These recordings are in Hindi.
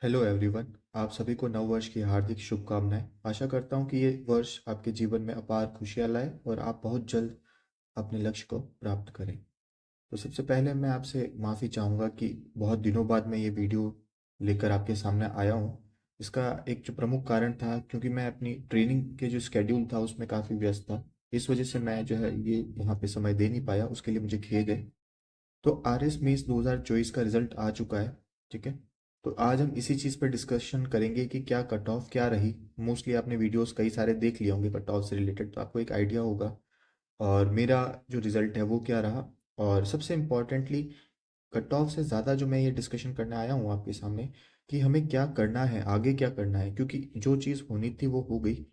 Hello everyone. आप सभी को नव वर्ष की हार्दिक शुभकामनाएं। आशा करता हूं कि ये वर्ष आपके जीवन में अपार खुशियां लाए और आप बहुत जल्द अपने लक्ष्य को प्राप्त करें। तो सबसे पहले मैं आपसे माफ़ी चाहूँगा कि बहुत दिनों बाद मैं ये वीडियो लेकर आपके सामने आया हूँ। इसका एक जो प्रमुख कारण था, क्योंकि मैं अपनी ट्रेनिंग के जो स्केड्यूल था उसमें काफ़ी व्यस्त था। इस वजह से मैं जो है ये यहाँ पे समय दे नहीं पाया, उसके लिए मुझे खेद है। तो आर एस मेंस 2024 का रिजल्ट आ चुका है। ठीक है। तो आज हम इसी चीज़ पर डिस्कशन करेंगे कि क्या कट ऑफ क्या रही। मोस्टली आपने वीडियोस कई सारे देख लिए होंगे कट ऑफ से रिलेटेड, तो आपको एक आइडिया होगा और मेरा जो रिजल्ट है वो क्या रहा। और सबसे इम्पॉर्टेंटली, कट ऑफ से ज़्यादा जो मैं ये डिस्कशन करने आया हूँ आपके सामने कि हमें क्या करना है, आगे क्या करना है, क्योंकि जो चीज़ होनी थी वो हो गई।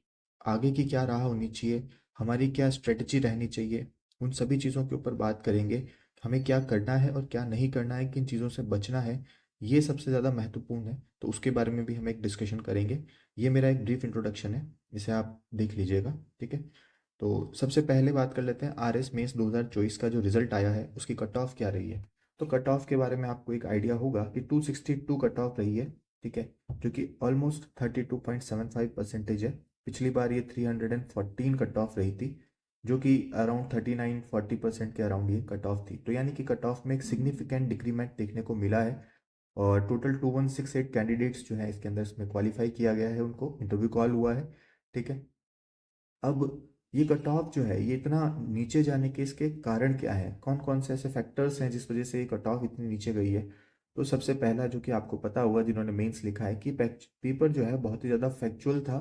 आगे की क्या राह होनी चाहिए, हमारी क्या स्ट्रेटजी रहनी चाहिए, उन सभी चीज़ों के ऊपर बात करेंगे। हमें क्या करना है और क्या नहीं करना है, किन चीज़ों से बचना है, ये सबसे ज़्यादा महत्वपूर्ण है। तो उसके बारे में भी हम एक डिस्कशन करेंगे। ये मेरा एक ब्रीफ इंट्रोडक्शन है, इसे आप देख लीजिएगा। ठीक है। तो सबसे पहले बात कर लेते हैं आर एस मेंस 2024 का जो रिजल्ट आया है उसकी कट ऑफ क्या रही है। तो कट ऑफ के बारे में आपको एक आइडिया होगा कि 262 कट ऑफ रही है। ठीक है। जो कि ऑलमोस्ट 32.75% है। पिछली बार ये 314 कट ऑफ रही थी, जो कि अराउंड 39-40% के अराउंड ये कट ऑफ थी। तो यानी कि कट ऑफ में एक सिग्निफिकेंट डिक्रीमेंट देखने को मिला है। और टोटल 2168 कैंडिडेट्स जो है इसके अंदर इसमें क्वालिफाई किया गया है, उनको इंटरव्यू कॉल हुआ है। ठीक है। अब ये कट ऑफ जो है ये इतना नीचे जाने के इसके कारण क्या है, कौन कौन से ऐसे फैक्टर्स हैं जिस वजह से ये कट ऑफ इतनी नीचे गई है। तो सबसे पहला जो कि आपको पता होगा जिन्होंने मेंस लिखा है कि पेपर जो है बहुत ही ज़्यादा फैक्चुअल था।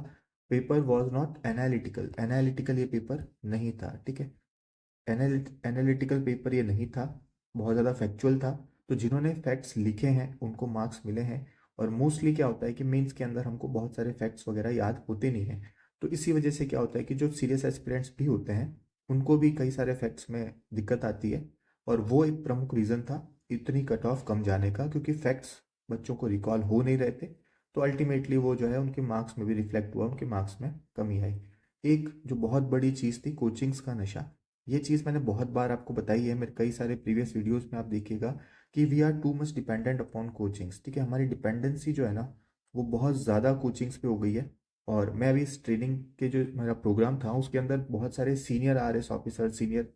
Paper was not analytical, analytical ये पेपर नहीं था। ठीक है। एनालिटिकल पेपर ये नहीं था, बहुत ज़्यादा फैक्चुअल था। तो जिन्होंने फैक्ट्स लिखे हैं उनको मार्क्स मिले हैं। और मोस्टली क्या होता है कि मेंस के अंदर हमको बहुत सारे फैक्ट्स वगैरह याद होते नहीं हैं। तो इसी वजह से क्या होता है कि जो सीरियस एस्पिरेंट्स भी होते हैं उनको भी कई सारे फैक्ट्स में दिक्कत आती है। और वो एक प्रमुख रीज़न था इतनी कट ऑफ कम जाने का, क्योंकि फैक्ट्स बच्चों को रिकॉल हो नहीं रहे थे। तो अल्टीमेटली वो जो है उनके मार्क्स में भी रिफ्लेक्ट हुआ, उनके मार्क्स में कमी आई। एक जो बहुत बड़ी चीज़ थी कोचिंग्स का नशा। ये चीज़ मैंने बहुत बार आपको बताई है, मेरे कई सारे प्रीवियस वीडियोस में आप देखिएगा कि we are too much dependent upon coachings. ठीक है। हमारी डिपेंडेंसी जो है ना वो बहुत ज़्यादा कोचिंग्स पे हो गई है। और मैं अभी इस ट्रेनिंग के जो मेरा प्रोग्राम था उसके अंदर बहुत सारे senior R S officer, senior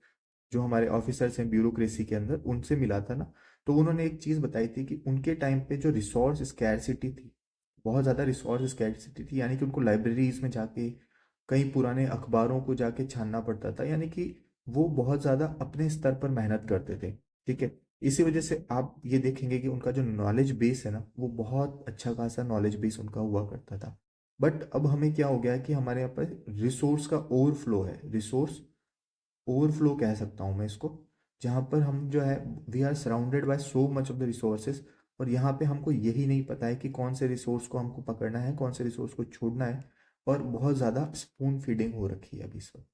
जो हमारे ऑफिसर्स हैं ब्यूरोक्रेसी के अंदर, उनसे मिला था ना। तो उन्होंने एक चीज़ बताई थी कि उनके टाइम पे जो रिसोर्स स्कैरसिटी थी, बहुत ज़्यादा रिसोर्स स्कैरसिटी थी। यानी कि उनको लाइब्रेरीज में जाके कई पुराने अखबारों को जाके छानना पड़ता था। यानी कि वो बहुत ज़्यादा अपने स्तर पर मेहनत करते थे। ठीक है। इसी वजह से आप ये देखेंगे कि उनका जो नॉलेज बेस है ना वो बहुत अच्छा खासा नॉलेज बेस उनका हुआ करता था। बट अब हमें क्या हो गया है कि हमारे यहाँ पर रिसोर्स का ओवरफ्लो है, रिसोर्स ओवरफ्लो कह सकता हूँ मैं इसको। जहाँ पर हम जो है we are surrounded by so much of the resources. और यहाँ पे हमको यही नहीं पता है कि कौन से रिसोर्स को हमको पकड़ना है, कौन से रिसोर्स को छोड़ना है। और बहुत ज़्यादा स्पून फीडिंग हो रखी है अभी इस वक्त।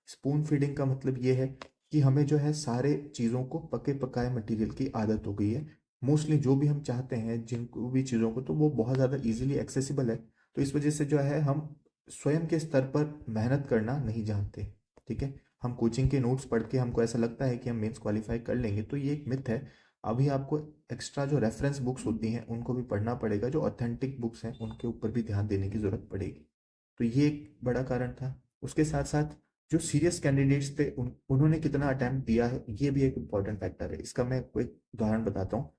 स्पून फीडिंग का मतलब ये है कि हमें जो है सारे चीज़ों को पके पकाए मटेरियल की आदत हो गई है। मोस्टली जो भी हम चाहते हैं जिनको भी चीज़ों को, तो वो बहुत ज़्यादा इजीली एक्सेसिबल है। तो इस वजह से जो है हम स्वयं के स्तर पर मेहनत करना नहीं जानते। ठीक है। हम कोचिंग के नोट्स पढ़ के हमको ऐसा लगता है कि हम मेंस क्वालिफाई कर लेंगे, तो ये एक मिथ है। अभी आपको एक्स्ट्रा जो रेफरेंस बुक्स होती हैं उनको भी पढ़ना पड़ेगा, जो ऑथेंटिक बुक्स हैं उनके ऊपर भी ध्यान देने की ज़रूरत पड़ेगी। तो ये एक बड़ा कारण था। उसके साथ साथ जो सीरियस कैंडिडेट्स थे उन्होंने कितना अटैम्प्ट दिया है ये भी एक इम्पॉर्टेंट फैक्टर है। इसका मैं कोई उदाहरण बताता हूँ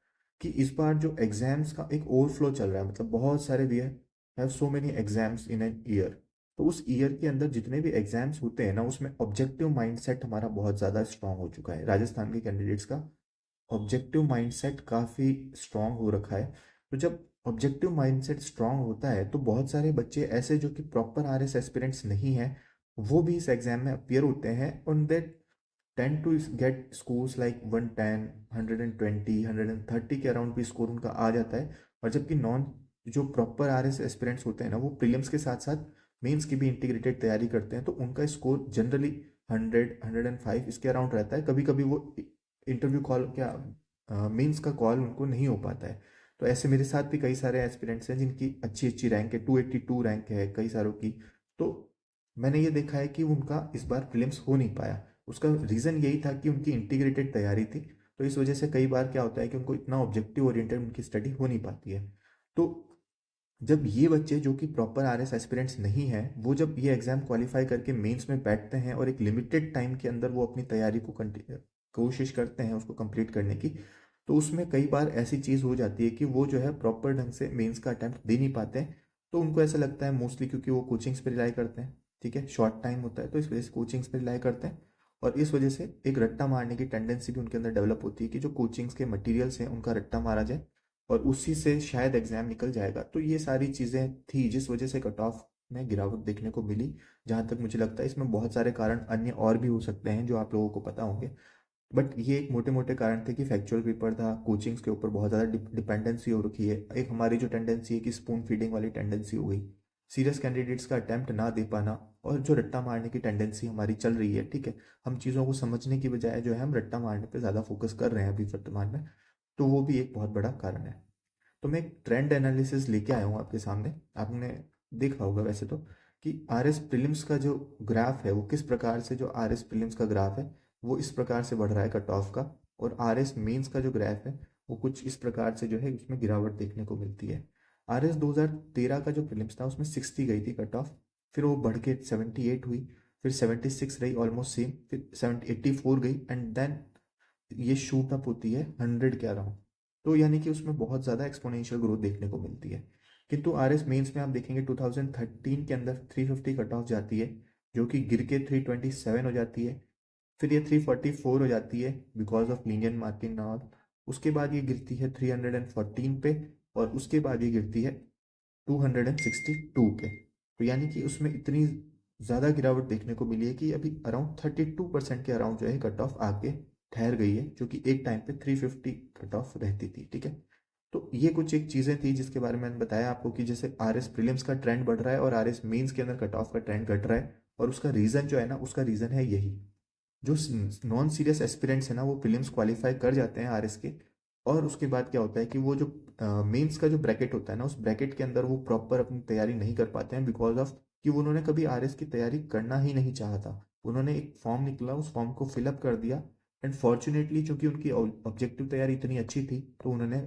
कि इस बार जो एग्जाम्स का एक ओवरफ्लो चल रहा है, मतलब बहुत सारे we have so many exams in an year. तो उस ईयर के अंदर जितने भी एग्जाम्स होते हैं ना उसमें ऑब्जेक्टिव माइंडसेट हमारा बहुत ज़्यादा स्ट्रांग हो चुका है। राजस्थान के कैंडिडेट्स का ऑब्जेक्टिव माइंडसेट काफ़ी स्ट्रांग हो रखा है। तो जब ऑब्जेक्टिव माइंडसेट स्ट्रांग होता है तो बहुत सारे बच्चे ऐसे जो कि प्रॉपर आर एस एस्पिरेंट्स नहीं हैं वो भी इस एग्जाम में अपीयर होते हैं। On that ten to get scores like 110, 120, 130 के अराउंड भी स्कोर उनका आ जाता है। और जबकि नॉन जो प्रॉपर आर एस एस्पिरेंट्स होते हैं ना वो प्रीलिम्स के साथ साथ मेंस की भी इंटीग्रेटेड तैयारी करते हैं, तो उनका स्कोर जनरली 100, 105 इसके अराउंड रहता है। कभी कभी वो इंटरव्यू कॉल क्या मेंस का कॉल उनको नहीं हो पाता है। तो ऐसे मेरे साथ भी कई सारे एस्पिरेंट्स हैं जिनकी अच्छी अच्छी रैंक है, 282 रैंक है कई सारों की। तो मैंने ये देखा है कि उनका इस बार प्रीलिम्स हो नहीं पाया। उसका रीज़न यही था कि उनकी इंटीग्रेटेड तैयारी थी। तो इस वजह से कई बार क्या होता है कि उनको इतना ऑब्जेक्टिव ओरिएंटेड उनकी स्टडी हो नहीं पाती है। तो जब ये बच्चे जो कि प्रॉपर आरएस एस्पिरेंट्स नहीं हैं, वो जब ये एग्ज़ाम क्वालिफाई करके मेंस में बैठते हैं और एक लिमिटेड टाइम के अंदर वो अपनी तैयारी को कोशिश करते हैं उसको कंप्लीट करने की, तो उसमें कई बार ऐसी चीज़ हो जाती है कि वो जो है प्रॉपर ढंग से मेंस का अटेम्प्ट दे नहीं पाते हैं। तो उनको ऐसा लगता है मोस्टली, क्योंकि वो कोचिंग्स पे रिलाई करते हैं, ठीक है, शॉर्ट टाइम होता है तो इस वजह से कोचिंग्स पे रिलाई करते हैं, और इस वजह से एक रट्टा मारने की टेंडेंसी भी उनके अंदर डेवलप होती है कि जो कोचिंग्स के मटेरियल्स हैं उनका रट्टा मारा जाए और उसी से शायद एग्जाम निकल जाएगा। तो ये सारी चीज़ें थी जिस वजह से कट ऑफ में गिरावट देखने को मिली। जहाँ तक मुझे लगता है इसमें बहुत सारे कारण अन्य और भी हो सकते हैं जो आप लोगों को पता होंगे, बट ये एक मोटे मोटे कारण थे कि फैक्चुअल पेपर था, कोचिंग्स के ऊपर बहुत ज़्यादा डिपेंडेंसी हो रखी है, एक हमारी जो टेंडेंसी है कि स्पून फीडिंग वाली टेंडेंसी हो गई, सीरियस कैंडिडेट्स का अटैम्प्ट ना दे पाना, और जो रट्टा मारने की टेंडेंसी हमारी चल रही है, ठीक है, हम चीज़ों को समझने की बजाय जो है हम रट्टा मारने पे ज़्यादा फोकस कर रहे हैं अभी वर्तमान में, तो वो भी एक बहुत बड़ा कारण है। तो मैं एक ट्रेंड एनालिसिस लेके आया हूँ आपके सामने। आपने देखा होगा वैसे तो कि आर एस प्रीलिम्स का जो ग्राफ है वो किस प्रकार से, जो आर एस प्रीलिम्स का ग्राफ है वो इस प्रकार से बढ़ रहा है कट ऑफ का, और आर एस मेन्स का जो ग्राफ है वो कुछ इस प्रकार से जो है उसमें गिरावट देखने को मिलती है। आर एस 2013 का जो प्रीलिम्स था उसमें 60 गई थी कट ऑफ, फिर वो बढ़ के 78 हुई, फिर 76 रही ऑलमोस्ट सेम, फिर 84 गई, एंड देन ये शूट अप होती है 100 के अराउंड। तो यानी कि उसमें बहुत ज़्यादा एक्सपोनेंशियल ग्रोथ देखने को मिलती है। किंतु आर एस मेन्स में आप देखेंगे 2013 के अंदर 350 कट ऑफ जाती है, जो कि गिर के 327 हो जाती है, फिर ये 344 हो जाती है बिकॉज ऑफ लीनियर मार्किंग और उसके बाद ये गिरती है 314 पे, और उसके बाद ये गिरती है 262 पे। तो यानी कि उसमें इतनी ज़्यादा गिरावट देखने को मिली है कि अभी अराउंड 32% के अराउंड जो है कट ऑफ आके ठहर गई है, जो कि एक टाइम पे 350 कट ऑफ रहती थी, ठीक है। तो ये कुछ एक चीज़ें थी जिसके बारे में मैंने बताया आपको कि जैसे आर एस प्रीलिम्स का ट्रेंड बढ़ रहा है और आर एस मेन्स के अंदर कट ऑफ का ट्रेंड घट रहा है, और उसका रीज़न जो है ना, उसका रीज़न है यही, जो नॉन सीरियस एस्पिरेंट्स है ना वो प्रीलिम्स क्वालिफाई कर जाते हैं आरएस के, और उसके बाद क्या होता है कि वो जो मेंस का जो ब्रैकेट होता है ना, उस ब्रैकेट के अंदर वो प्रॉपर अपनी तैयारी नहीं कर पाते हैं बिकॉज ऑफ कि वो उन्होंने कभी आरएस की तैयारी करना ही नहीं चाहा था। उन्होंने एक फॉर्म निकला, उस फॉर्म को फिलअप कर दिया, एंड फॉर्चुनेटली चूंकि उनकी ऑब्जेक्टिव तैयारी इतनी अच्छी थी तो उन्होंने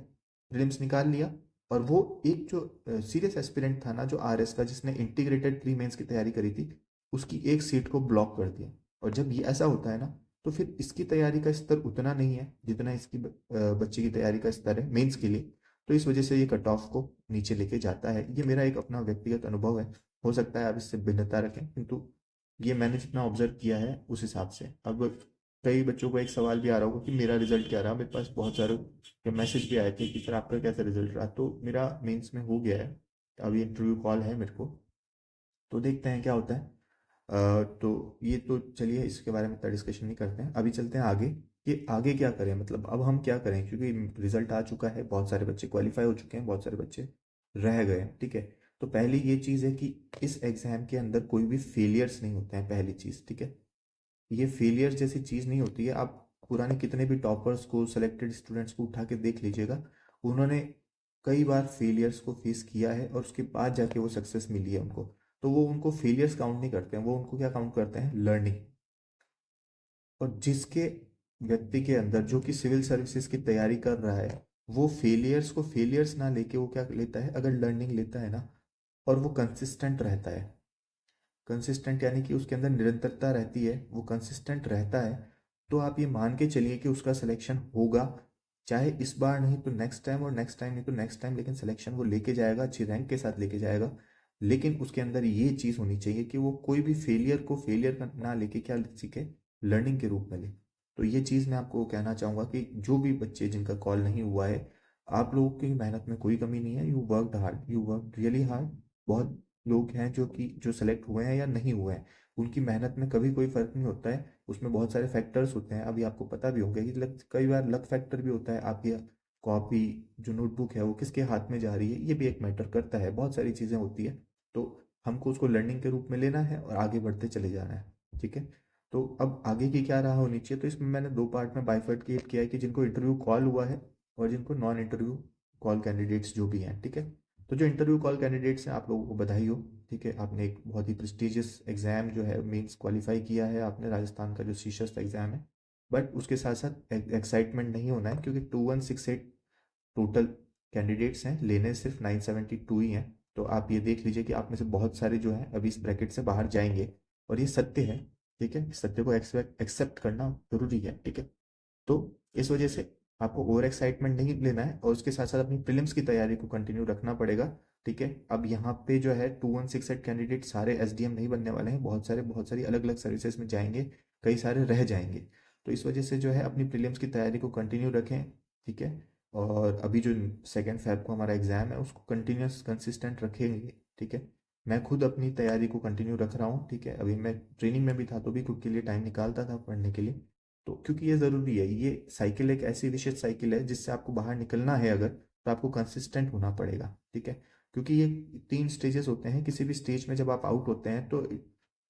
प्रीलिम्स निकाल लिया, और वो एक जो सीरियस एस्पिरेंट था ना जो आरएस का, जिसने इंटीग्रेटेड प्री मेंस की तैयारी करी थी, उसकी एक सीट को ब्लॉक कर दिया। और जब ये ऐसा होता है ना, तो फिर इसकी तैयारी का स्तर उतना नहीं है जितना इसकी बच्चे की तैयारी का स्तर है मेंस के लिए। तो इस वजह से ये कट ऑफ को नीचे लेके जाता है। ये मेरा एक अपना व्यक्तिगत अनुभव है, हो सकता है आप इससे भिन्नता रखें, किंतु ये मैंने जितना ऑब्जर्व किया है उस हिसाब से। अब कई बच्चों को एक सवाल भी आ रहा होगा कि मेरा रिजल्ट क्या रहा। मेरे पास बहुत सारे मैसेज भी आए थे कि सर आपका कैसा रिजल्ट रहा। तो मेरा मेंस में हो गया है, अभी इंटरव्यू कॉल है मेरे को, तो देखते हैं क्या होता है। तो ये तो चलिए इसके बारे में इतना डिस्कशन नहीं करते हैं, अभी चलते हैं आगे कि आगे क्या करें, मतलब अब हम क्या करें, क्योंकि रिजल्ट आ चुका है, बहुत सारे बच्चे क्वालिफाई हो चुके हैं, बहुत सारे बच्चे रह गए हैं, ठीक है। तो पहली ये चीज़ है कि इस एग्ज़ाम के अंदर कोई भी फेलियर्स नहीं होते हैं, पहली चीज़, ठीक है। ये फेलियर जैसी चीज़ नहीं होती है। आप पुराने कितने भी टॉपर्स को, सेलेक्टेड स्टूडेंट्स को उठा के देख लीजिएगा, उन्होंने कई बार फेलियर्स को फेस किया है और उसके बाद जाके वो सक्सेस मिली है उनको। तो वो उनको फेलियर्स काउंट नहीं करते हैं, वो उनको क्या काउंट करते हैं, लर्निंग। और जिसके व्यक्ति के अंदर जो कि सिविल सर्विसेज की तैयारी कर रहा है, वो फेलियर्स को फेलियर्स ना लेके वो क्या लेता है, अगर लर्निंग लेता है ना, और वो कंसिस्टेंट रहता है, कंसिस्टेंट यानी कि उसके अंदर निरंतरता रहती है, वो कंसिस्टेंट रहता है, तो आप ये मान के चलिए कि उसका सिलेक्शन होगा। चाहे इस बार नहीं तो नेक्स्ट टाइम, और नेक्स्ट टाइम नहीं तो नेक्स्ट टाइम, लेकिन सिलेक्शन वो लेके जाएगा, अच्छी रैंक के साथ लेके जाएगा। लेकिन उसके अंदर ये चीज़ होनी चाहिए कि वो कोई भी फेलियर को फेलियर का ना लेके क्या सीखे, लर्निंग के रूप में ले। तो ये चीज़ मैं आपको कहना चाहूँगा कि जो भी बच्चे जिनका कॉल नहीं हुआ है, आप लोगों की मेहनत में कोई कमी नहीं है, you worked hard, you work really hard. बहुत लोग हैं जो कि जो सेलेक्ट हुए हैं या नहीं हुए हैं, उनकी मेहनत में कभी कोई फ़र्क नहीं होता है, उसमें बहुत सारे फैक्टर्स होते हैं। अभी आपको पता भी होगा कि कई बार लक फैक्टर भी होता है, आपकी कॉपी जो नोटबुक है वो किसके हाथ में जा रही है, ये भी एक मैटर करता है, बहुत सारी चीज़ें होती है। तो हमको उसको लर्निंग के रूप में लेना है और आगे बढ़ते चले जाना है, ठीक है। तो अब आगे की क्या राह होनी चाहिए, तो इसमें मैंने दो पार्ट में बाइफर्केट किया है कि जिनको इंटरव्यू कॉल हुआ है और जिनको नॉन इंटरव्यू कॉल कैंडिडेट्स जो भी हैं, ठीक है। तो जो इंटरव्यू कॉल कैंडिडेट्स हैं, आप लोगों को बधाई हो, ठीक है, आपने एक बहुत ही प्रेस्टिजियस एग्ज़ाम जो है मीन्स क्वालिफाई किया है आपने, राजस्थान का जो शीर्षस्थ एग्ज़ाम है। बट उसके साथ साथ एक्साइटमेंट नहीं होना है, क्योंकि 2168 टोटल कैंडिडेट्स हैं, लेने सिर्फ 972 ही हैं। तो आप ये देख लीजिए कि आप में से बहुत सारे जो हैं अभी इस ब्रैकेट से बाहर जाएंगे, और ये सत्य है। ठीक है, इस सत्य को एक्सेप्ट करना जरूरी है। ठीक है, तो इस वजह से आपको ओवर एक्साइटमेंट नहीं लेना है, और उसके साथ साथ अपनी प्रीलिम्स की तैयारी को कंटिन्यू रखना पड़ेगा। ठीक है, अब यहाँ पे जो है 2168 कैंडिडेट सारे एसडीएम नहीं बनने वाले हैं, बहुत सारी अलग अलग सर्विसेज में जाएंगे, कई सारे रह जाएंगे। तो इस वजह से जो है अपनी प्रीलिम्स की तैयारी को कंटिन्यू रखें। ठीक है, और अभी जो 2 फेब को हमारा एग्ज़ाम है उसको कंटिन्यूस कंसिस्टेंट रखेंगे। ठीक है, मैं खुद अपनी तैयारी को कंटिन्यू रख रहा हूँ। ठीक है, अभी मैं ट्रेनिंग में भी था तो भी खुद के लिए टाइम निकालता था पढ़ने के लिए। तो क्योंकि ये ज़रूरी है, ये साइकिल एक ऐसी विशेष साइकिल है जिससे आपको बाहर निकलना है अगर, तो आपको कंसिस्टेंट होना पड़ेगा। ठीक है, क्योंकि ये 3 स्टेजेस होते हैं, किसी भी स्टेज में जब आप आउट होते हैं तो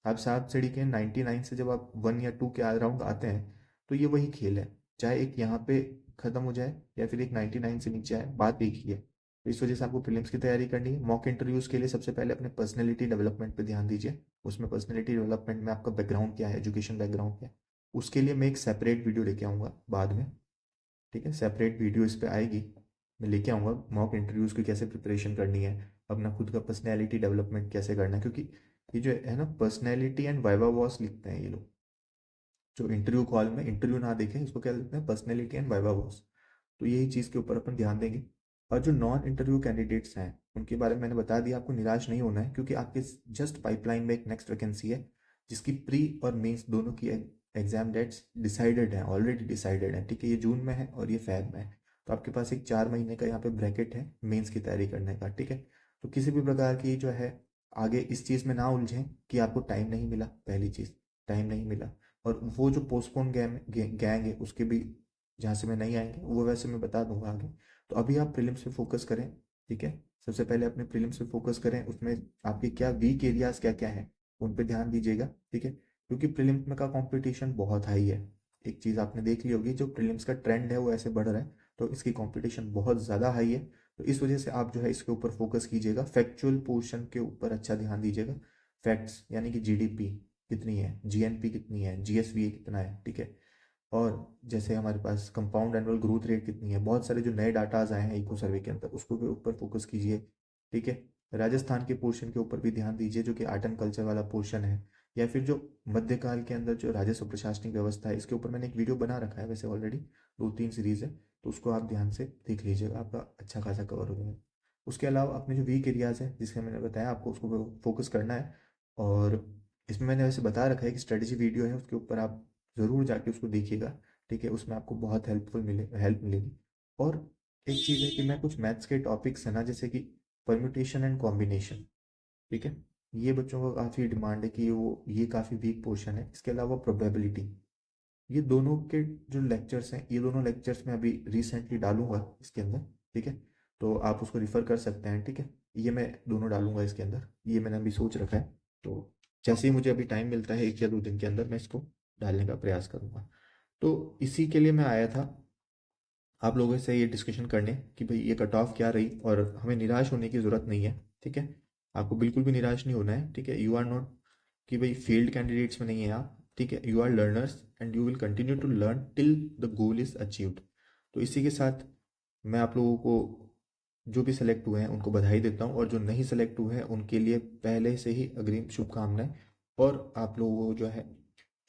आप 7 सीढ़ी के 99 से जब आप 1 या 2 के राउंड आते हैं, तो ये वही खेल है। चाहे एक यहाँ पे ख़त्म हो जाए या फिर एक 99 से नीचे आए, बात एक ही है। तो इस वजह से आपको प्रीलिम्स की तैयारी करनी है। मॉक इंटरव्यूज़ के लिए सबसे पहले अपने पर्सनैलिटी डेवलपमेंट पे ध्यान दीजिए। उसमें पर्सनैलिटी डेवलपमेंट में आपका बैकग्राउंड क्या है, एजुकेशन बैकग्राउंड क्या है, उसके लिए मैं एक सेपरेट वीडियो लेके आऊँगा बाद में। ठीक है, सेपरेट वीडियो इस पे आएगी, मैं लेके आऊँगा मॉक इंटरव्यूज़ की कैसे प्रिपरेशन करनी है, अपना खुद का पर्सनैलिटी डेवलपमेंट कैसे करना है। क्योंकि ये जो है ना, पर्सनैलिटी एंड वाइवा वॉस लिखते हैं ये लोग, जो इंटरव्यू कॉल में इंटरव्यू ना देखें इसको क्या लिखते हैं, पर्सनैलिटी एंड वाइवा वॉस। तो यही चीज़ के ऊपर अपन ध्यान देंगे। और जो नॉन इंटरव्यू कैंडिडेट्स हैं उनके बारे में मैंने बता दिया, आपको निराश नहीं होना है, क्योंकि आपके जस्ट पाइपलाइन में एक नेक्स्ट वैकेंसी है जिसकी प्री और मेंस दोनों की एग्जाम डेट्स डिसाइडेड हैं, ऑलरेडी डिसाइडेड हैं। ठीक है, ये जून में है और ये फैब में है। तो आपके पास एक 4 महीने का यहाँ पे ब्रैकेट है मेंस की तैयारी करने का। ठीक है, तो किसी भी प्रकार की जो है आगे इस चीज़ में ना उलझें कि आपको टाइम नहीं मिला। पहली चीज़, टाइम नहीं मिला। और वो जो पोस्टपोन गैंग है उसके भी जहाँ से मैं नहीं आएंगे वो वैसे मैं बता दूंगा आगे। तो अभी आप प्रीलिम्स पे फोकस करें। ठीक है, सबसे पहले अपने प्रीलिम्स पे फोकस करें, उसमें आपके क्या वीक एरियाज क्या क्या हैं उन पे ध्यान दीजिएगा। ठीक है, क्योंकि प्रीलिम्स में का कंपटीशन बहुत हाई है। एक चीज़ आपने देख ली होगी, जो प्रीलिम्स का ट्रेंड है वो ऐसे बढ़ रहा है, तो इसकी कंपटीशन बहुत ज़्यादा हाई है। तो इस वजह से आप जो है इसके ऊपर फोकस कीजिएगा, फैक्चुअल पोर्शन के ऊपर अच्छा ध्यान दीजिएगा। फैक्ट्स यानी कि जीडीपी कितनी है, जीएनपी कितनी है, जीएसवी कितना है। ठीक है, और जैसे हमारे पास कंपाउंड एनुअल ग्रोथ रेट कितनी है, बहुत सारे जो नए डाटाज आए हैं इको सर्वे के अंदर उसको भी ऊपर फोकस कीजिए। ठीक है, राजस्थान के पोर्शन के ऊपर भी ध्यान दीजिए, जो कि आर्ट एंड कल्चर वाला पोर्शन है, या फिर जो मध्यकाल के अंदर जो राजस्व प्रशासनिक व्यवस्था है, इसके ऊपर मैंने एक वीडियो बना रखा है वैसे ऑलरेडी, 2-3 सीरीज़ है, तो उसको आप ध्यान से देख लीजिएगा, आपका अच्छा खासा कवर हो जाएगा। उसके अलावा अपने जो वीक एरियाज़ हैं जिसके मैंने बताया आपको उसको फोकस करना है। और इसमें मैंने वैसे बता रखा है कि स्ट्रेटजी वीडियो है, उसके ऊपर आप ज़रूर जाके उसको देखिएगा। ठीक है, उसमें आपको बहुत हेल्प मिलेगी। और एक चीज़ है कि मैं कुछ मैथ्स के टॉपिक्स हैं ना, जैसे कि परम्यूटेशन एंड कॉम्बिनेशन। ठीक है, ये बच्चों को काफ़ी डिमांड है कि वो ये काफ़ी वीक पोर्शन है। इसके अलावा प्रोबेबिलिटी, ये दोनों के जो लेक्चर्स हैं, ये दोनों लेक्चर्स मैं अभी रिसेंटली डालूंगा इसके अंदर। ठीक है, तो आप उसको रिफ़र कर सकते हैं। ठीक है, ये मैं दोनों डालूंगा इसके अंदर, ये मैंने अभी सोच रखा है। तो जैसे ही मुझे अभी टाइम मिलता है 1 या 2 दिन के अंदर मैं इसको डालने का प्रयास करूंगा। तो इसी के लिए मैं आया था आप लोगों से ये डिस्कशन करने कि भाई ये कट ऑफ क्या रही, और हमें निराश होने की ज़रूरत नहीं है। ठीक है, आपको बिल्कुल भी निराश नहीं होना है। ठीक है, यू आर नॉट कि भाई फील्ड कैंडिडेट्स में नहीं है आप। ठीक है, you are learners and you will continue to learn till the goal is achieved. तो इसी के साथ मैं आप लोगों को जो भी सेलेक्ट हुए हैं उनको बधाई देता हूँ, और जो नहीं सेलेक्ट हुए हैं उनके लिए पहले से ही अग्रिम शुभकामनाएं। और आप लोगों को जो है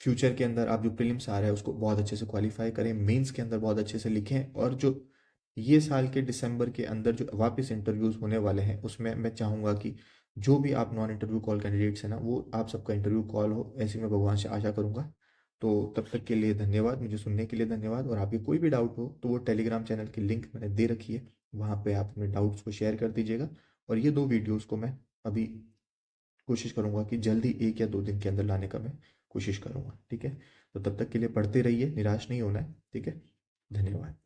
फ्यूचर के अंदर आप जो प्रीलिम्स आ रहा है उसको बहुत अच्छे से क्वालिफाई करें, मेंस के अंदर बहुत अच्छे से लिखें, और जो ये साल के दिसंबर के अंदर जो वापस इंटरव्यूज़ होने वाले हैं उसमें मैं चाहूँगा कि जो भी आप नॉन इंटरव्यू कॉल कैंडिडेट्स हैं ना, वो आप सबका इंटरव्यू कॉल हो, ऐसी मैं भगवान से आशा करूँगा। तो तब तक के लिए धन्यवाद, मुझे सुनने के लिए धन्यवाद। और आपके कोई भी डाउट हो तो वो टेलीग्राम चैनल की लिंक मैंने दे रखी है, वहाँ पे आप अपने डाउट्स को शेयर कर दीजिएगा। और ये 2 वीडियोज़ को मैं अभी कोशिश करूँगा कि जल्दी 1 या 2 दिन के अंदर लाने का मैं कोशिश करूँगा। ठीक है, तो तब तक के लिए पढ़ते रहिए, निराश नहीं होना है। ठीक है, धन्यवाद।